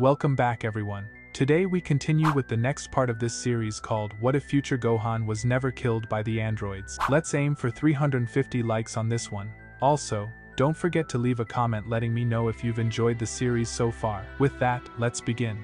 Welcome back everyone. Today we continue with the next part of this series called What If Future Gohan Was Never Killed by the Androids. Let's aim for 350 likes on this one. Also, don't forget to leave a comment letting me know if you've enjoyed the series so far. With that, let's begin.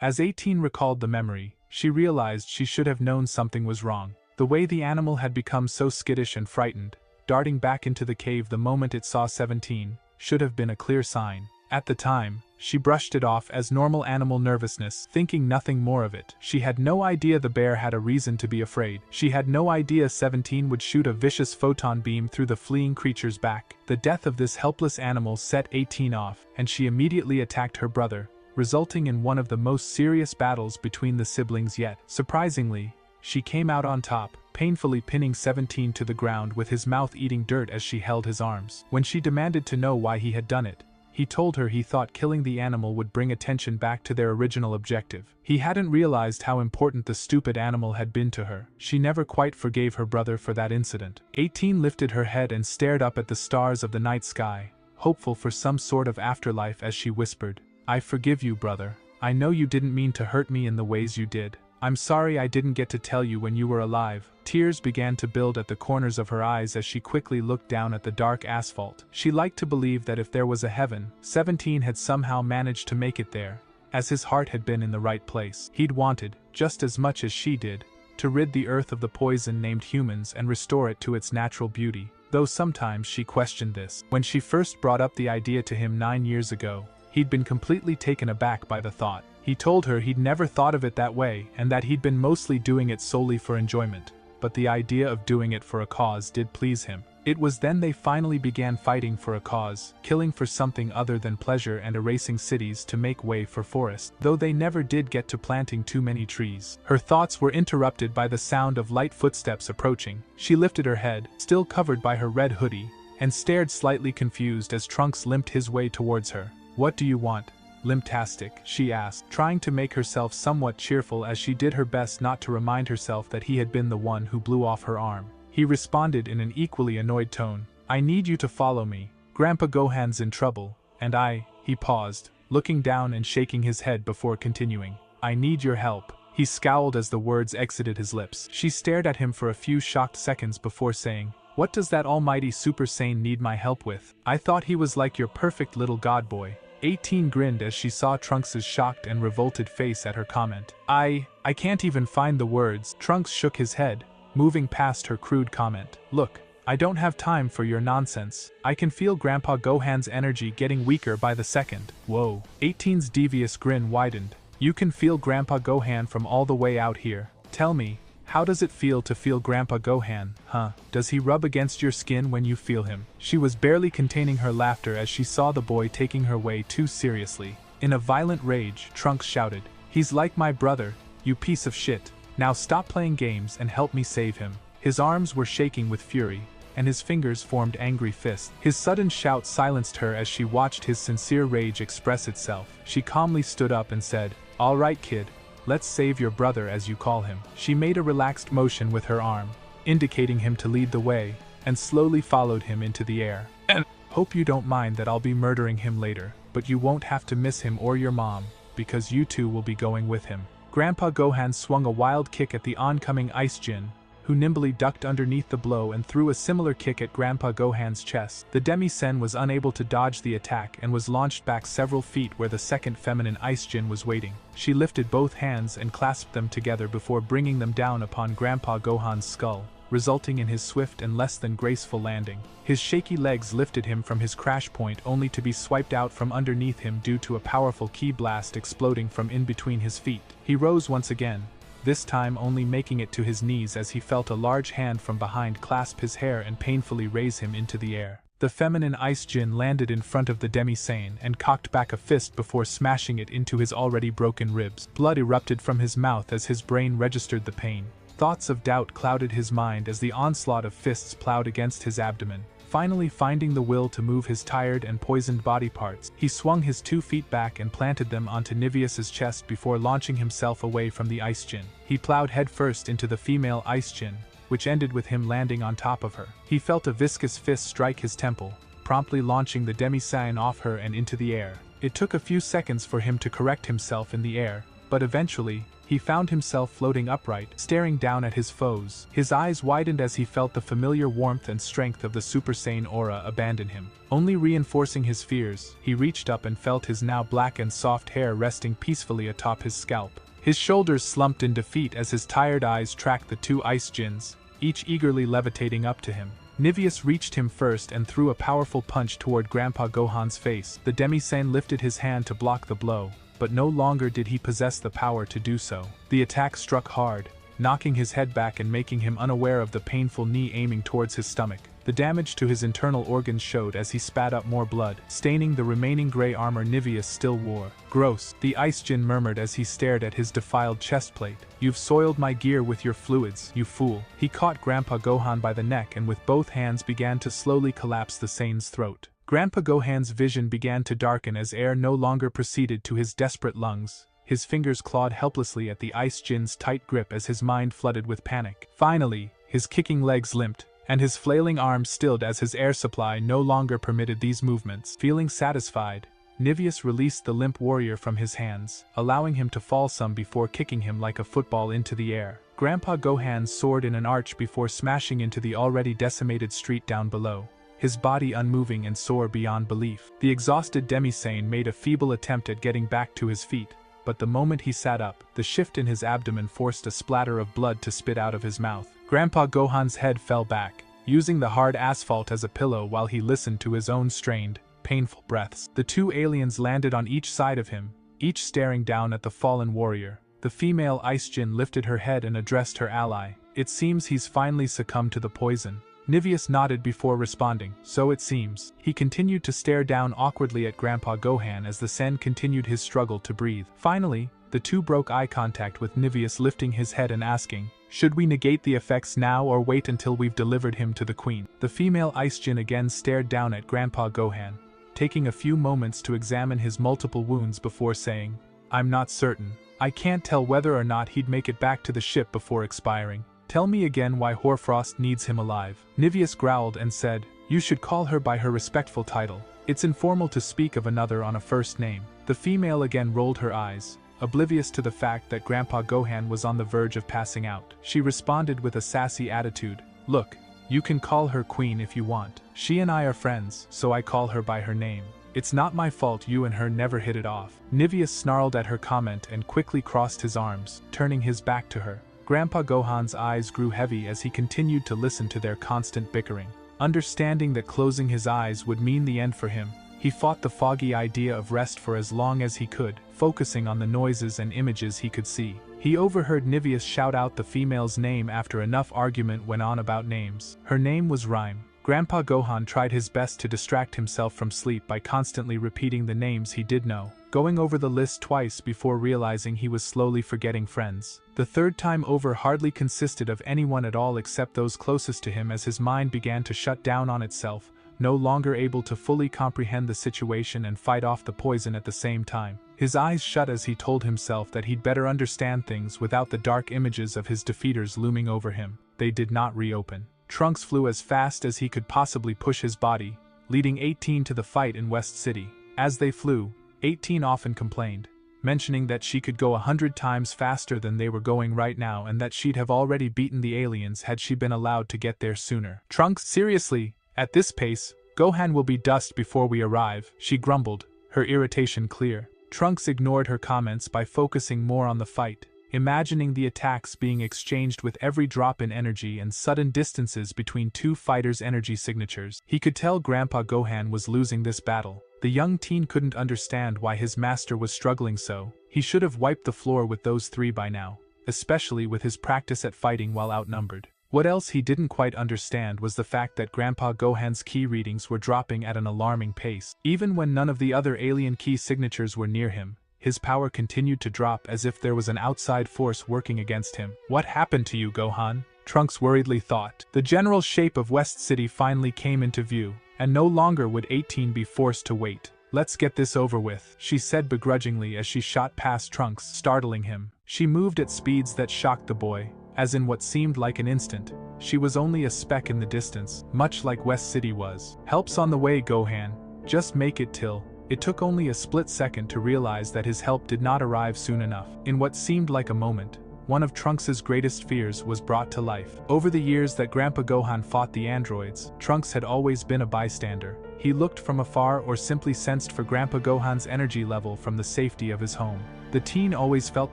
As 18 recalled the memory, she realized she should have known something was wrong. The way the animal had become so skittish and frightened, darting back into the cave the moment it saw 17, should have been a clear sign. At the time, she brushed it off as normal animal nervousness, thinking nothing more of it. She had no idea the bear had a reason to be afraid. She had no idea 17 would shoot a vicious photon beam through the fleeing creature's back. The death of this helpless animal set 18 off, and she immediately attacked her brother, resulting in one of the most serious battles between the siblings yet. Surprisingly, she came out on top, painfully pinning 17 to the ground with his mouth eating dirt as she held his arms. When she demanded to know why he had done it, he told her he thought killing the animal would bring attention back to their original objective. He hadn't realized how important the stupid animal had been to her. She never quite forgave her brother for that incident. 18 lifted her head and stared up at the stars of the night sky, hopeful for some sort of afterlife as she whispered, "I forgive you, brother. I know you didn't mean to hurt me in the ways you did. I'm sorry I didn't get to tell you when you were alive." Tears began to build at the corners of her eyes as she quickly looked down at the dark asphalt. She liked to believe that if there was a heaven, 17 had somehow managed to make it there, as his heart had been in the right place. He'd wanted, just as much as she did, to rid the earth of the poison named humans and restore it to its natural beauty, though sometimes she questioned this. When she first brought up the idea to him 9 years ago, he'd been completely taken aback by the thought. He told her he'd never thought of it that way and that he'd been mostly doing it solely for enjoyment, but the idea of doing it for a cause did please him. It was then they finally began fighting for a cause, killing for something other than pleasure and erasing cities to make way for forests, though they never did get to planting too many trees. Her thoughts were interrupted by the sound of light footsteps approaching. She lifted her head, still covered by her red hoodie, and stared slightly confused as Trunks limped his way towards her. "What do you want, Limptastic?" she asked, trying to make herself somewhat cheerful as she did her best not to remind herself that he had been the one who blew off her arm. He responded in an equally annoyed tone, "I need you to follow me. Grandpa Gohan's in trouble, and he paused, looking down and shaking his head before continuing, "I need your help." He scowled as the words exited his lips. She stared at him for a few shocked seconds before saying, "What does that almighty Super Saiyan need my help with? I thought he was like your perfect little god boy." 18 grinned as she saw Trunks' shocked and revolted face at her comment. I can't even find the words." Trunks shook his head, moving past her crude comment. "Look, I don't have time for your nonsense. I can feel Grandpa Gohan's energy getting weaker by the second." Whoa. 18's devious grin widened. "You can feel Grandpa Gohan from all the way out here. Tell me, how does it feel to feel Grandpa Gohan, huh? Does he rub against your skin when you feel him?" She was barely containing her laughter as she saw the boy taking her way too seriously. In a violent rage, Trunks shouted, "He's like my brother, you piece of shit. Now stop playing games and help me save him." His arms were shaking with fury, and his fingers formed angry fists. His sudden shout silenced her as she watched his sincere rage express itself. She calmly stood up and said, "All right, kid. Let's save your brother as you call him." She made a relaxed motion with her arm, indicating him to lead the way, and slowly followed him into the air. "And hope you don't mind that I'll be murdering him later, but you won't have to miss him or your mom, because you two will be going with him." Grandpa Gohan swung a wild kick at the oncoming Ice Jin, who nimbly ducked underneath the blow and threw a similar kick at Grandpa Gohan's chest. The Demi-Sen was unable to dodge the attack and was launched back several feet where the second feminine Ice Jin was waiting. She lifted both hands and clasped them together before bringing them down upon Grandpa Gohan's skull, resulting in his swift and less than graceful landing. His shaky legs lifted him from his crash point only to be swiped out from underneath him due to a powerful ki blast exploding from in between his feet. He rose once again, this time only making it to his knees as he felt a large hand from behind clasp his hair and painfully raise him into the air. The feminine Ice Jin landed in front of the Demi-Sane and cocked back a fist before smashing it into his already broken ribs. Blood erupted from his mouth as his brain registered the pain. Thoughts of doubt clouded his mind as the onslaught of fists plowed against his abdomen. Finally finding the will to move his tired and poisoned body parts, he swung his 2 feet back and planted them onto Niveus's chest before launching himself away from the Ice Jin. He plowed headfirst into the female Ice Jin, which ended with him landing on top of her. He felt a viscous fist strike his temple, promptly launching the Demi-Saiyan off her and into the air. It took a few seconds for him to correct himself in the air, but eventually, he found himself floating upright, staring down at his foes. His eyes widened as he felt the familiar warmth and strength of the Super Saiyan aura abandon him. Only reinforcing his fears, he reached up and felt his now black and soft hair resting peacefully atop his scalp. His shoulders slumped in defeat as his tired eyes tracked the two ice djinns, each eagerly levitating up to him. Niveus reached him first and threw a powerful punch toward Grandpa Gohan's face. The Demi-Saiyan lifted his hand to block the blow, but no longer did he possess the power to do so. The attack struck hard, knocking his head back and making him unaware of the painful knee aiming towards his stomach. The damage to his internal organs showed as he spat up more blood, staining the remaining gray armor Niveus still wore. "Gross," the Ice Djinn murmured as he stared at his defiled chestplate. "You've soiled my gear with your fluids, you fool." He caught Grandpa Gohan by the neck and with both hands began to slowly collapse the Saiyan's throat. Grandpa Gohan's vision began to darken as air no longer proceeded to his desperate lungs. His fingers clawed helplessly at the Ice Djinn's tight grip as his mind flooded with panic. Finally, his kicking legs limped, and his flailing arms stilled as his air supply no longer permitted these movements. Feeling satisfied, Niveus released the limp warrior from his hands, allowing him to fall some before kicking him like a football into the air. Grandpa Gohan soared in an arch before smashing into the already decimated street down below, his body unmoving and sore beyond belief. The exhausted Demi-Saiyan made a feeble attempt at getting back to his feet, but the moment he sat up, the shift in his abdomen forced a splatter of blood to spit out of his mouth. Grandpa Gohan's head fell back, using the hard asphalt as a pillow while he listened to his own strained, painful breaths. The two aliens landed on each side of him, each staring down at the fallen warrior. The female Ice Djinn lifted her head and addressed her ally. "It seems he's finally succumbed to the poison." Niveus nodded before responding. "So it seems." He continued to stare down awkwardly at Grandpa Gohan as the Sen continued his struggle to breathe. Finally, the two broke eye contact with Niveus lifting his head and asking, "Should we negate the effects now or wait until we've delivered him to the Queen?" The female Ice Djinn again stared down at Grandpa Gohan, taking a few moments to examine his multiple wounds before saying, "I'm not certain. I can't tell whether or not he'd make it back to the ship before expiring. Tell me again why Hoarfrost needs him alive." Niveus growled and said, "You should call her by her respectful title. It's informal to speak of another on a first name." The female again rolled her eyes, oblivious to the fact that Grandpa Gohan was on the verge of passing out. She responded with a sassy attitude, "Look, you can call her Queen if you want. She and I are friends, so I call her by her name. It's not my fault you and her never hit it off." Niveus snarled at her comment and quickly crossed his arms, turning his back to her. Grandpa Gohan's eyes grew heavy as he continued to listen to their constant bickering. Understanding that closing his eyes would mean the end for him, he fought the foggy idea of rest for as long as he could, focusing on the noises and images he could see. He overheard Niveus shout out the female's name after enough argument went on about names. Her name was Rhyme. Grandpa Gohan tried his best to distract himself from sleep by constantly repeating the names he did know, going over the list twice before realizing he was slowly forgetting friends. The third time over hardly consisted of anyone at all except those closest to him as his mind began to shut down on itself, no longer able to fully comprehend the situation and fight off the poison at the same time. His eyes shut as he told himself that he'd better understand things without the dark images of his defeaters looming over him. They did not reopen. Trunks flew as fast as he could possibly push his body, leading 18 to the fight in West City. As they flew, 18 often complained, mentioning that she could go 100 times faster than they were going right now and that she'd have already beaten the aliens had she been allowed to get there sooner. "Trunks, seriously, at this pace, Gohan will be dust before we arrive," she grumbled, her irritation clear. Trunks ignored her comments by focusing more on the fight, imagining the attacks being exchanged with every drop in energy and sudden distances between two fighters' energy signatures. He could tell Grandpa Gohan was losing this battle. The young teen couldn't understand why his master was struggling so. He should have wiped the floor with those three by now, especially with his practice at fighting while outnumbered. What else he didn't quite understand was the fact that Grandpa Gohan's key readings were dropping at an alarming pace. Even when none of the other alien key signatures were near him, his power continued to drop as if there was an outside force working against him. "What happened to you, Gohan?" Trunks worriedly thought. The general shape of West City finally came into view, and no longer would 18 be forced to wait. "Let's get this over with," she said begrudgingly as she shot past Trunks, startling him. She moved at speeds that shocked the boy, as in what seemed like an instant, she was only a speck in the distance, much like West City was. "Help's on the way, Gohan. Just make it till." It took only a split second to realize that his help did not arrive soon enough. In what seemed like a moment, one of Trunks' greatest fears was brought to life. Over the years that Grandpa Gohan fought the androids, Trunks had always been a bystander. He looked from afar or simply sensed for Grandpa Gohan's energy level from the safety of his home. The teen always felt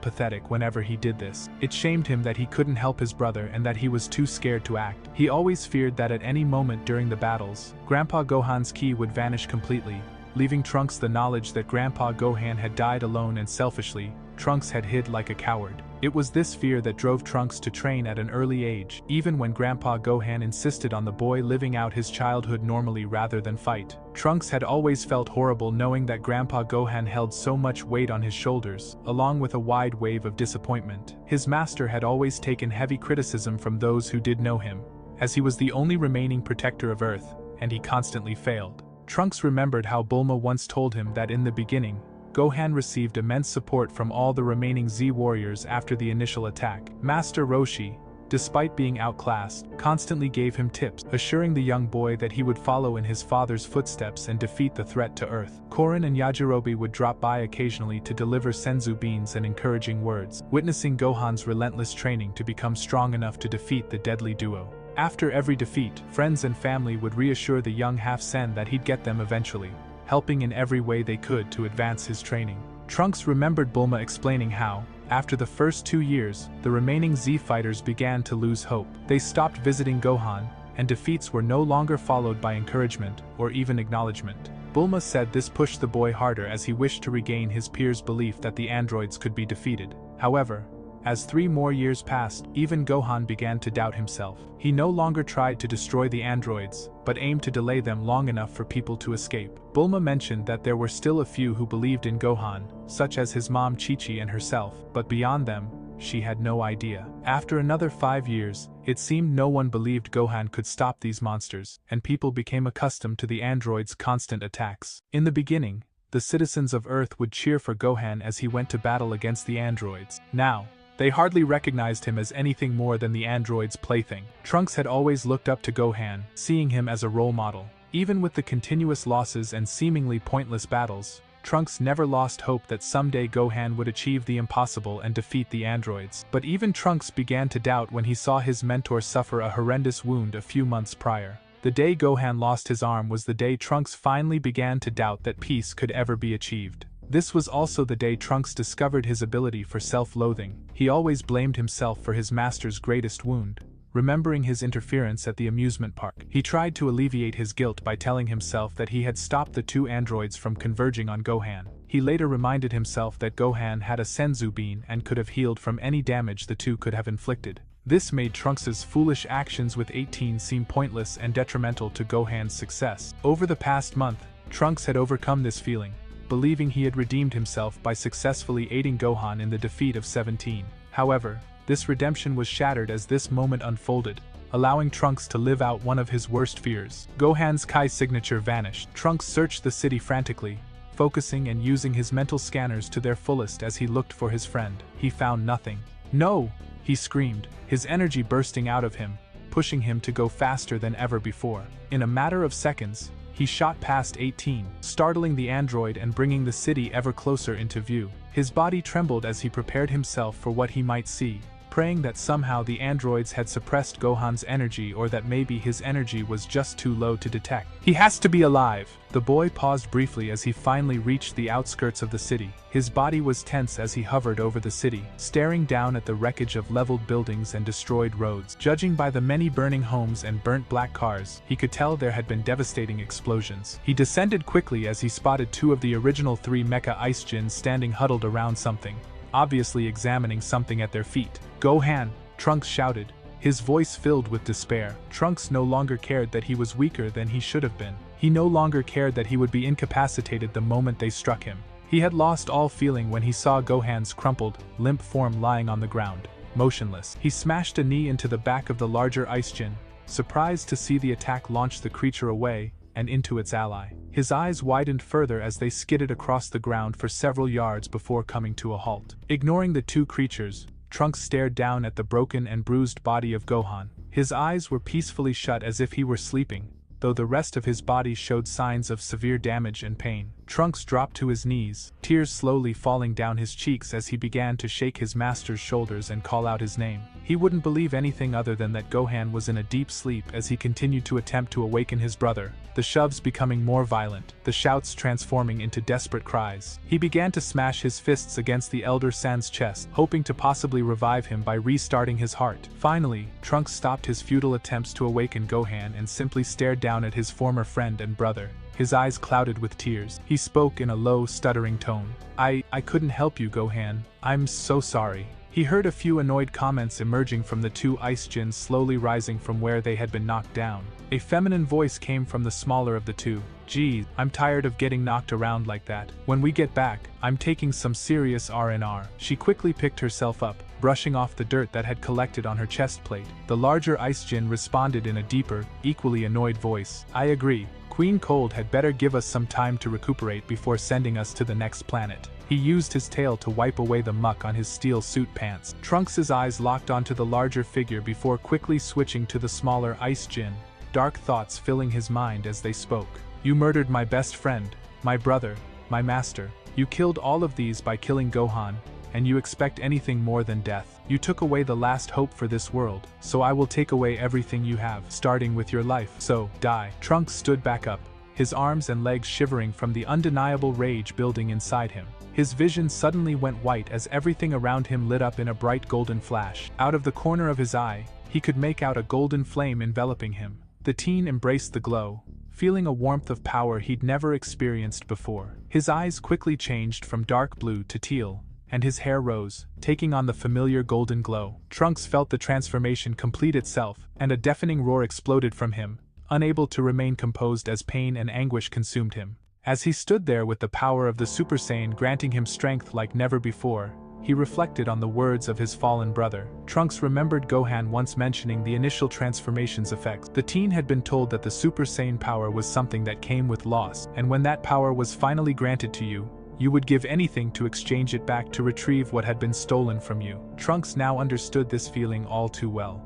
pathetic whenever he did this. It shamed him that he couldn't help his brother and that he was too scared to act. He always feared that at any moment during the battles, Grandpa Gohan's ki would vanish completely, leaving Trunks the knowledge that Grandpa Gohan had died alone and selfishly. Trunks had hid like a coward. It was this fear that drove Trunks to train at an early age, even when Grandpa Gohan insisted on the boy living out his childhood normally rather than fight. Trunks had always felt horrible knowing that Grandpa Gohan held so much weight on his shoulders, along with a wide wave of disappointment. His master had always taken heavy criticism from those who did know him, as he was the only remaining protector of Earth, and he constantly failed. Trunks remembered how Bulma once told him that in the beginning, Gohan received immense support from all the remaining Z warriors after the initial attack. Master Roshi, despite being outclassed, constantly gave him tips, assuring the young boy that he would follow in his father's footsteps and defeat the threat to Earth. Korin and Yajirobe would drop by occasionally to deliver senzu beans and encouraging words, witnessing Gohan's relentless training to become strong enough to defeat the deadly duo. After every defeat, friends and family would reassure the young half-sen that he'd get them eventually, helping in every way they could to advance his training. Trunks remembered Bulma explaining how, after the first 2 years, the remaining Z fighters began to lose hope. They stopped visiting Gohan, and defeats were no longer followed by encouragement or even acknowledgement. Bulma said this pushed the boy harder as he wished to regain his peers' belief that the androids could be defeated. However, as 3 more years passed, even Gohan began to doubt himself. He no longer tried to destroy the androids, but aimed to delay them long enough for people to escape. Bulma mentioned that there were still a few who believed in Gohan, such as his mom Chi-Chi and herself, but beyond them, she had no idea. After another 5 years, it seemed no one believed Gohan could stop these monsters, and people became accustomed to the androids' constant attacks. In the beginning, the citizens of Earth would cheer for Gohan as he went to battle against the androids. Now, they hardly recognized him as anything more than the android's plaything. Trunks had always looked up to Gohan, seeing him as a role model. Even with the continuous losses and seemingly pointless battles, Trunks never lost hope that someday Gohan would achieve the impossible and defeat the androids. But even Trunks began to doubt when he saw his mentor suffer a horrendous wound a few months prior. The day Gohan lost his arm was the day Trunks finally began to doubt that peace could ever be achieved. This was also the day Trunks discovered his ability for self-loathing. He always blamed himself for his master's greatest wound, remembering his interference at the amusement park. He tried to alleviate his guilt by telling himself that he had stopped the 2 androids from converging on Gohan. He later reminded himself that Gohan had a senzu bean and could have healed from any damage the 2 could have inflicted. This made Trunks' foolish actions with 18 seem pointless and detrimental to Gohan's success. Over the past month, Trunks had overcome this feeling, believing he had redeemed himself by successfully aiding Gohan in the defeat of 17. However, this redemption was shattered as this moment unfolded, allowing Trunks to live out one of his worst fears. Gohan's Kai signature vanished. Trunks searched the city frantically, focusing and using his mental scanners to their fullest as he looked for his friend. He found nothing. "No!" he screamed, his energy bursting out of him, pushing him to go faster than ever before. In a matter of seconds, he shot past 18, startling the android and bringing the city ever closer into view. His body trembled as he prepared himself for what he might see, praying that somehow the androids had suppressed Gohan's energy or that maybe his energy was just too low to detect. "He has to be alive!" The boy paused briefly as he finally reached the outskirts of the city. His body was tense as he hovered over the city, staring down at the wreckage of leveled buildings and destroyed roads. Judging by the many burning homes and burnt black cars, he could tell there had been devastating explosions. He descended quickly as he spotted 2 of the original 3 mecha ice djinns standing huddled around something, obviously examining something at their feet. "Gohan!" Trunks shouted, his voice filled with despair. Trunks no longer cared that he was weaker than he should have been. He no longer cared that he would be incapacitated the moment they struck him. He had lost all feeling when he saw Gohan's crumpled, limp form lying on the ground, motionless. He smashed a knee into the back of the larger ice djinn, surprised to see the attack launch the creature away and into its ally. His eyes widened further as they skidded across the ground for several yards before coming to a halt. Ignoring the 2 creatures, Trunks stared down at the broken and bruised body of Gohan. His eyes were peacefully shut as if he were sleeping, though the rest of his body showed signs of severe damage and pain. Trunks dropped to his knees, tears slowly falling down his cheeks as he began to shake his master's shoulders and call out his name. He wouldn't believe anything other than that Gohan was in a deep sleep as he continued to attempt to awaken his brother, the shoves becoming more violent, the shouts transforming into desperate cries. He began to smash his fists against the Elder San's chest, hoping to possibly revive him by restarting his heart. Finally, Trunks stopped his futile attempts to awaken Gohan and simply stared down at his former friend and brother. His eyes clouded with tears. He spoke in a low, stuttering tone. I couldn't help you, Gohan. I'm so sorry." He heard a few annoyed comments emerging from the two ice djinns slowly rising from where they had been knocked down. A feminine voice came from the smaller of the two. "Gee, I'm tired of getting knocked around like that. When we get back, I'm taking some serious R&R." She quickly picked herself up, brushing off the dirt that had collected on her chest plate. The larger ice djinn responded in a deeper, equally annoyed voice. "I agree. Queen Cold had better give us some time to recuperate before sending us to the next planet." He used his tail to wipe away the muck on his steel suit pants. Trunks' eyes locked onto the larger figure before quickly switching to the smaller ice djinn, dark thoughts filling his mind as they spoke. "You murdered my best friend, my brother, my master. You killed all of these by killing Gohan, and you expect anything more than death. You took away the last hope for this world, so I will take away everything you have, starting with your life. So, die." Trunks stood back up, his arms and legs shivering from the undeniable rage building inside him. His vision suddenly went white as everything around him lit up in a bright golden flash. Out of the corner of his eye, he could make out a golden flame enveloping him. The teen embraced the glow, feeling a warmth of power he'd never experienced before. His eyes quickly changed from dark blue to teal, and his hair rose, taking on the familiar golden glow. Trunks felt the transformation complete itself, and a deafening roar exploded from him, unable to remain composed as pain and anguish consumed him. As he stood there with the power of the Super Saiyan granting him strength like never before, he reflected on the words of his fallen brother. Trunks remembered Gohan once mentioning the initial transformation's effects. The teen had been told that the Super Saiyan power was something that came with loss, and when that power was finally granted to you, you would give anything to exchange it back to retrieve what had been stolen from you. Trunks now understood this feeling all too well.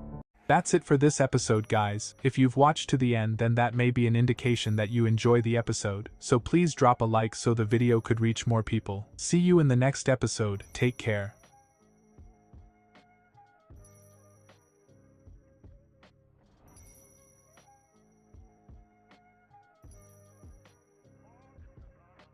That's it for this episode, guys. If you've watched to the end, then that may be an indication that you enjoy the episode, so please drop a like so the video could reach more people. See you in the next episode. Take care.